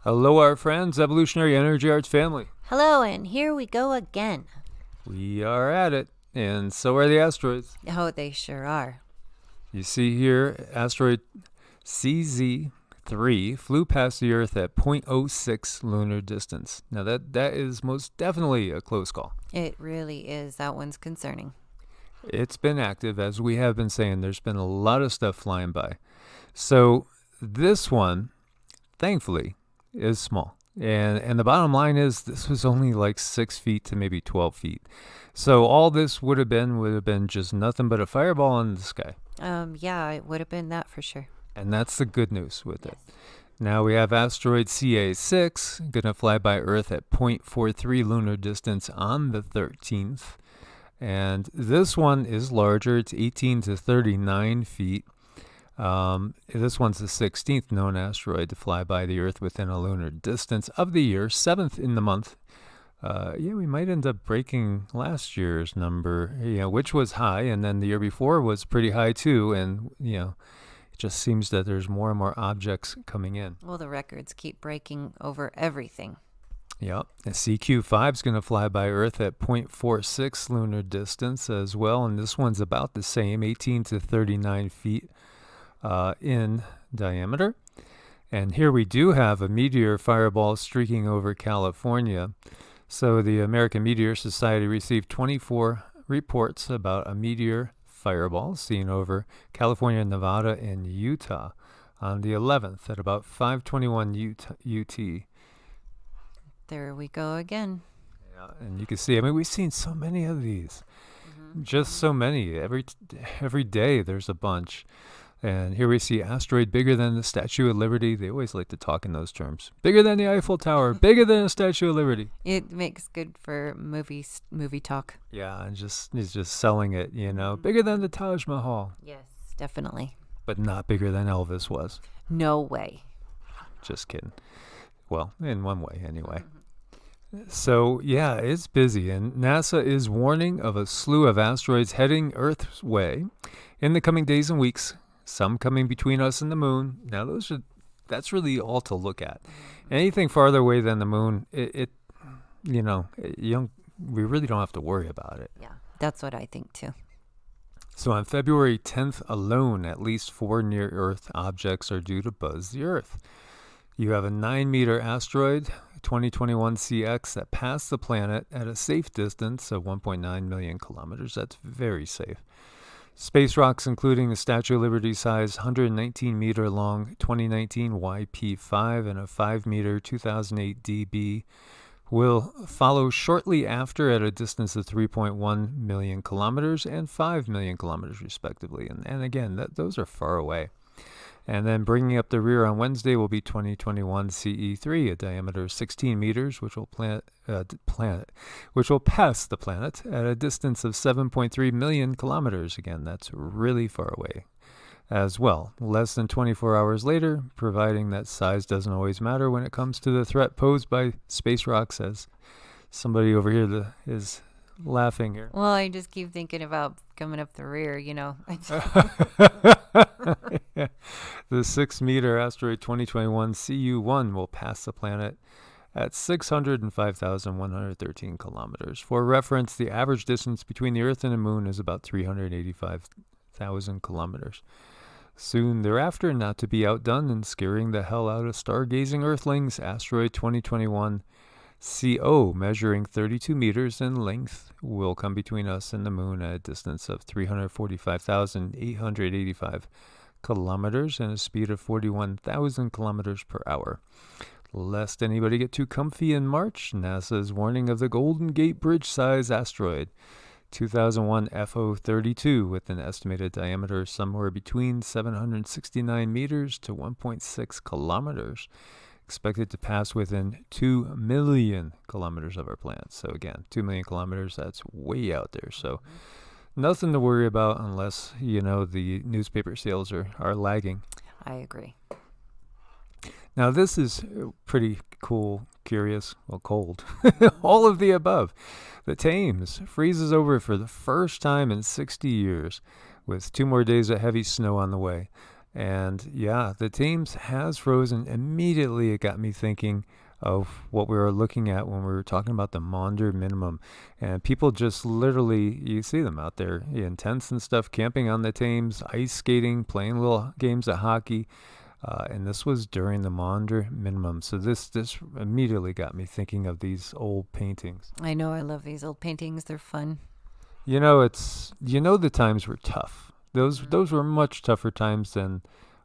Hello, our friends, Evolutionary Energy Arts family. Hello, and here we go again. We are at it, and so are the asteroids. Oh, they sure are. You see here, asteroid CZ3 flew past the Earth at 0.06 lunar distance. Now, that is most definitely a close call. It really is. That one's concerning. It's been active, as we have been saying. There's been a lot of stuff flying by. So this one, thankfully, is small. And the bottom line is this was only like 6 feet to maybe 12 feet. So all this would have been just nothing but a fireball in the sky. Yeah, it would have been that for sure. And that's the good news with it. Now we have asteroid CA6 going to fly by Earth at 0.43 lunar distance on the 13th. And this one is larger. It's 18 to 39 feet. This one's the 16th known asteroid to fly by the Earth within a lunar distance of the year, 7th in the month. We might end up breaking last year's number, which was high, and then the year before was pretty high too, and, it just seems that there's more and more objects coming in. Well, the records keep breaking over everything. Yep. And CQ5 is going to fly by Earth at 0.46 lunar distance as well, and this one's about the same, 18 to 39 feet in diameter. And here we do have a meteor fireball streaking over California. So the American Meteor Society received 24 reports about a meteor fireball seen over California, Nevada, and Utah on the 11th at about 5:21 UT. There we go again. Yeah, and you can see, we've seen so many of these. Just so many. Every day there's a bunch. And here we see asteroid bigger than the Statue of Liberty. They always like to talk in those terms. Bigger than the Eiffel Tower, bigger than the Statue of Liberty. It makes good for movie talk. Yeah, and he's just selling it, bigger than the Taj Mahal. Yes, definitely. But not bigger than Elvis was. No way. Just kidding. Well, in one way anyway. So, yeah, it's busy, and NASA is warning of a slew of asteroids heading Earth's way in the coming days and weeks, some coming between us and the moon. Now, that's really all to look at. Anything farther away than the moon, we really don't have to worry about it. Yeah, that's what I think too. So on February 10th alone, at least 4 near-Earth objects are due to buzz the Earth. You have a 9-meter asteroid, 2021 CX, that passed the planet at a safe distance of 1.9 million kilometers. That's very safe. Space rocks, including the Statue of Liberty-sized 119-meter-long 2019 YP5 and a 5-meter 2008 DB, will follow shortly after at a distance of 3.1 million kilometers and 5 million kilometers, respectively. And again, those are far away. And then bringing up the rear on Wednesday will be 2021 CE3, a diameter of 16 meters, which will pass the planet at a distance of 7.3 million kilometers. Again, that's really far away as well. Less than 24 hours later, providing that size doesn't always matter when it comes to the threat posed by space rocks, as somebody over here is laughing here. Well, I just keep thinking about coming up the rear, Yeah. The 6-meter asteroid 2021 CU1 will pass the planet at 605,113 kilometers. For reference, the average distance between the Earth and the Moon is about 385,000 kilometers. Soon thereafter, not to be outdone and scaring the hell out of stargazing Earthlings, asteroid 2021 CO, measuring 32 meters in length, will come between us and the moon at a distance of 345,885 kilometers and a speed of 41,000 kilometers per hour. Lest anybody get too comfy in March, NASA is warning of the Golden Gate Bridge-size asteroid, 2001 FO32, with an estimated diameter somewhere between 769 meters to 1.6 kilometers. Expected to pass within 2 million kilometers of our planet. So again, 2 million kilometers, that's way out there. So nothing to worry about unless, the newspaper sales are lagging. I agree. Now this is pretty cool, curious, cold. All of the above. The Thames freezes over for the first time in 60 years, with 2 more days of heavy snow on the way. And yeah, the Thames has frozen. Immediately, it got me thinking of what we were looking at when we were talking about the Maunder minimum. And people just literally, you see them out there in tents and stuff, camping on the Thames, ice skating, playing little games of hockey. And this was during the Maunder minimum. So this immediately got me thinking of these old paintings. I know, I love these old paintings. They're fun. The times were tough. Those were much tougher times than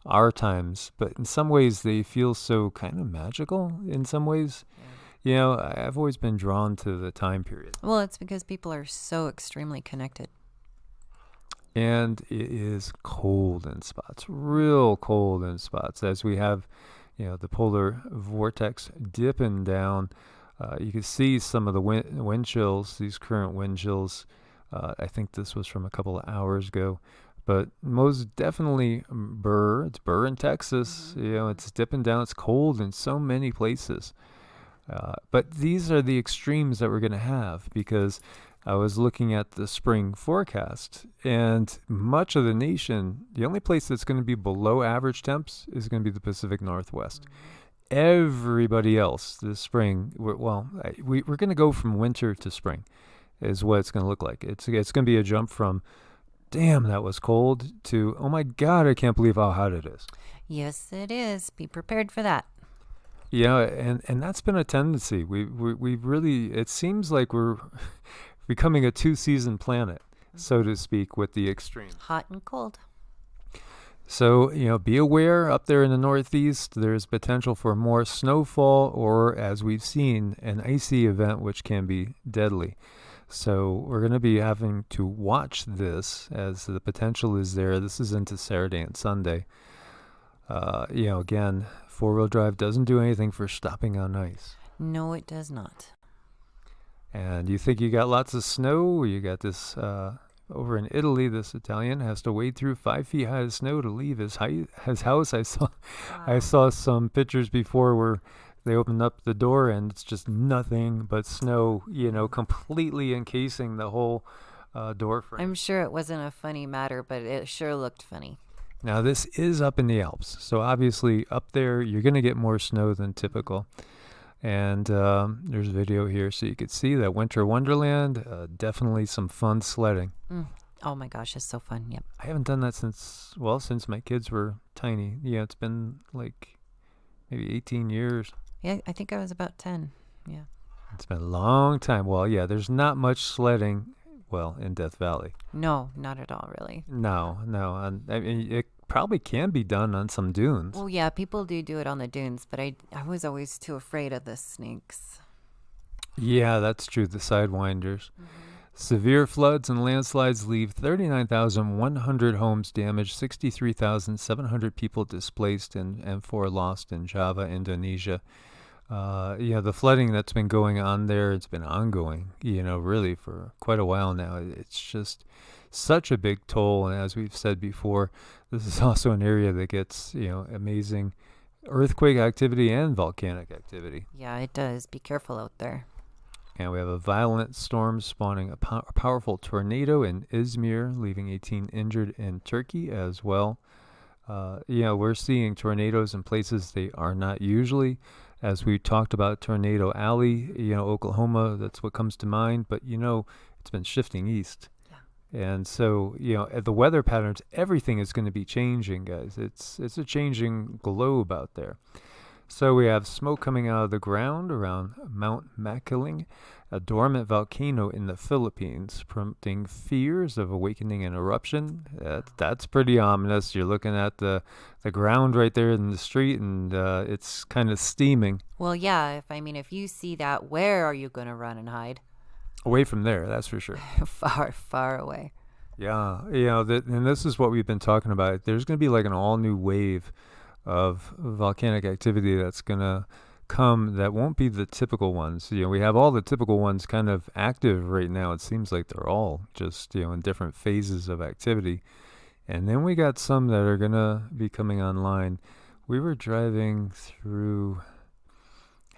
our times, but in some ways they feel so kind of magical in some ways. I've always been drawn to the time period. Well, it's because people are so extremely connected. And it is cold in spots, real cold in spots, as we have, the polar vortex dipping down. You can see some of the wind chills, these current wind chills. I think this was from a couple of hours ago. But most definitely It's Burr in Texas. It's dipping down. It's cold in so many places. But these are the extremes that we're going to have, because I was looking at the spring forecast, and much of the nation, the only place that's going to be below average temps is going to be the Pacific Northwest. Everybody else this spring, we're going to go from winter to spring is what it's going to look like. It's going to be a jump from, damn, that was cold, to, oh my God, I can't believe how hot it is. Yes, it is. Be prepared for that. Yeah, and that's been a tendency. We really, it seems like we're becoming a two-season planet, so to speak, with the extremes. Hot and cold. So, be aware up there in the Northeast, there's potential for more snowfall, or, as we've seen, an icy event which can be deadly. So we're going to be having to watch this, as the potential is there. This is into Saturday and Sunday. Again, four-wheel drive doesn't do anything for stopping on ice. No, it does not. And you think you got lots of snow? You got this over in Italy. This Italian has to wade through 5 feet high of snow to leave his house. I saw some pictures before where they opened up the door and it's just nothing but snow, completely encasing the whole door frame. I'm sure it wasn't a funny matter, but it sure looked funny. Now, this is up in the Alps, so obviously up there you're going to get more snow than typical. And there's a video here so you could see that Winter Wonderland. Definitely some fun sledding. Oh my gosh, it's so fun. Yep. I haven't done that since my kids were tiny. Yeah, it's been like maybe 18 years. Yeah, I think I was about 10. Yeah. It's been a long time. Well, yeah, there's not much sledding, in Death Valley. No, not at all, really. No. And I mean, it probably can be done on some dunes. Well, yeah, people do it on the dunes, but I was always too afraid of the snakes. Yeah, that's true. The sidewinders. Severe floods and landslides leave 39,100 homes damaged, 63,700 people displaced, and 4 lost in Java, Indonesia. The flooding that's been going on there, it's been ongoing, really for quite a while now. It's just such a big toll. And as we've said before, this is also an area that gets, amazing earthquake activity and volcanic activity. Yeah, it does. Be careful out there. And we have a violent storm spawning a powerful tornado in Izmir, leaving 18 injured in Turkey as well. We're seeing tornadoes in places they are not usually. As we talked about Tornado Alley, Oklahoma, that's what comes to mind. But, it's been shifting east. Yeah. And so, the weather patterns, everything is going to be changing, guys. It's a changing globe out there. So we have smoke coming out of the ground around Mount Makiling, a dormant volcano in the Philippines, prompting fears of awakening an eruption. That's pretty ominous. You're looking at the ground right there in the street, and it's kind of steaming. Well, yeah, if you see that, where are you going to run and hide? Away from there, that's for sure. Far, far away. Yeah, and this is what we've been talking about. There's going to be like an all-new wave of volcanic activity that's going to come that won't be the typical ones. We have all the typical ones kind of active right now. It seems like they're all just, in different phases of activity. And then we got some that are going to be coming online. We were driving through,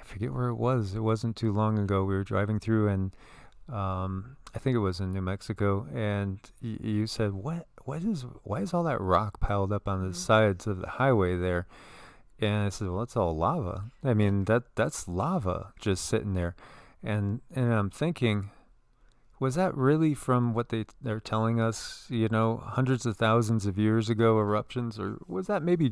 I forget where it was. It wasn't too long ago. We were driving through, and I think it was in New Mexico, and you said, what why is all that rock piled up on the sides of the highway there? And I said, well, it's all lava. I mean, that's lava just sitting there. And I'm thinking, was that really from what they're telling us, hundreds of thousands of years ago eruptions, or was that maybe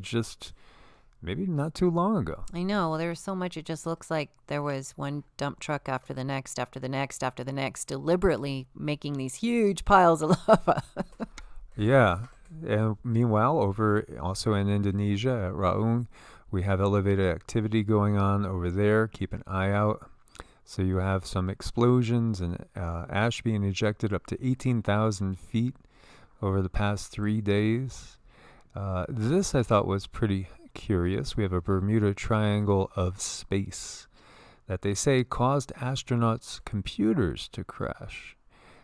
not too long ago? I know. Well, there's so much. It just looks like there was one dump truck after the next, after the next, after the next, deliberately making these huge piles of lava. Yeah. And meanwhile, over also in Indonesia at Raung, we have elevated activity going on over there. Keep an eye out. So you have some explosions and ash being ejected up to 18,000 feet over the past 3 days. This I thought was pretty curious. We have a Bermuda Triangle of space that they say caused astronauts' computers to crash.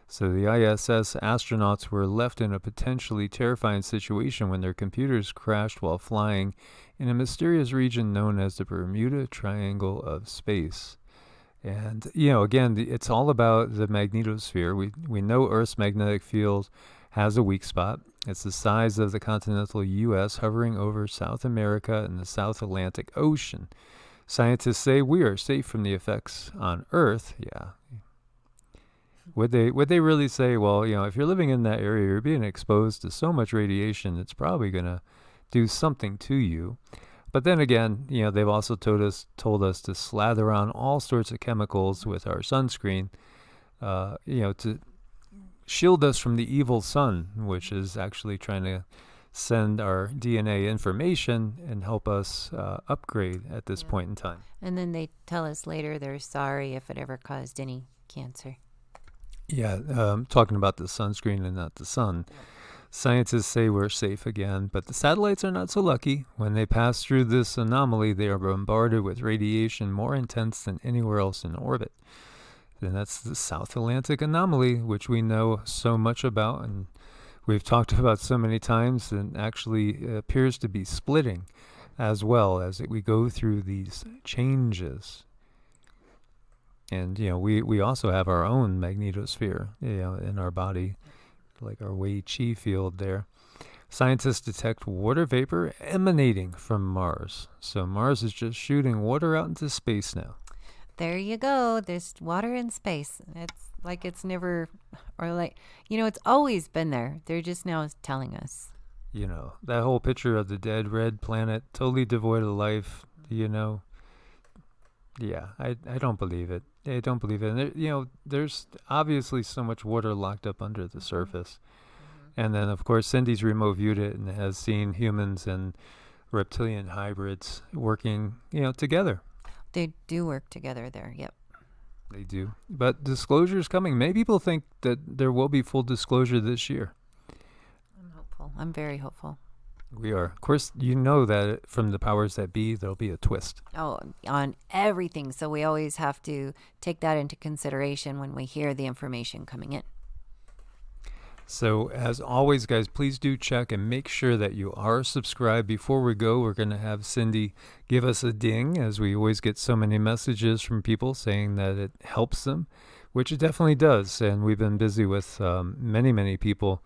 So the ISS astronauts were left in a potentially terrifying situation when their computers crashed while flying in a mysterious region known as the Bermuda Triangle of space. And, again, it's all about the magnetosphere. We know Earth's magnetic field has a weak spot. It's the size of the continental U.S. hovering over South America and the South Atlantic Ocean. Scientists say we are safe from the effects on Earth. Yeah. Would they really say, well, if you're living in that area, you're being exposed to so much radiation, it's probably going to do something to you. But then again, they've also told us to slather on all sorts of chemicals with our sunscreen, to shield us from the evil sun, which is actually trying to send our DNA information and help us upgrade at this point in time. And then they tell us later they're sorry if it ever caused any cancer. Yeah, talking about the sunscreen and not the sun. Scientists say we're safe again, but the satellites are not so lucky. When they pass through this anomaly, they are bombarded with radiation more intense than anywhere else in orbit. And that's the South Atlantic anomaly, which we know so much about and we've talked about so many times, and actually appears to be splitting as well as we go through these changes. And, we also have our own magnetosphere, in our body, like our Wei Qi field there. Scientists detect water vapor emanating from Mars. So Mars is just shooting water out into space now. There you go. There's water in space. It's like it's never, or like, it's always been there. They're just now telling us. That whole picture of the dead red planet, totally devoid of life, Yeah, I don't believe it. I don't believe it. And there, there's obviously so much water locked up under the surface. And then, of course, Cindy's remote viewed it and has seen humans and reptilian hybrids working, together. They do work together there. Yep. They do. But disclosure is coming. Many people think that there will be full disclosure this year. I'm hopeful. I'm very hopeful. We are. Of course, that from the powers that be, there'll be a twist. Oh, on everything. So we always have to take that into consideration when we hear the information coming in. So as always, guys, please do check and make sure that you are subscribed. Before we go, we're going to have Cindy give us a ding, as we always get so many messages from people saying that it helps them, which it definitely does. And we've been busy with many, many people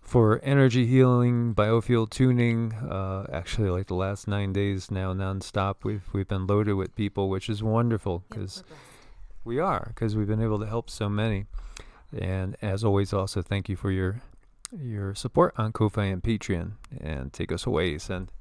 for energy healing, biofield tuning. Actually, like the last 9 days now, nonstop, we've been loaded with people, which is wonderful because we've been able to help so many. And as always, also thank you for your support on Ko-Fi and Patreon. And take us away, Send.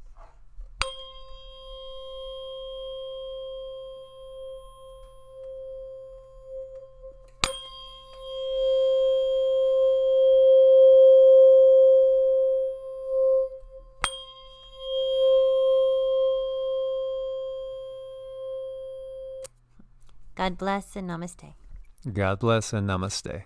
God bless and namaste. God bless and namaste.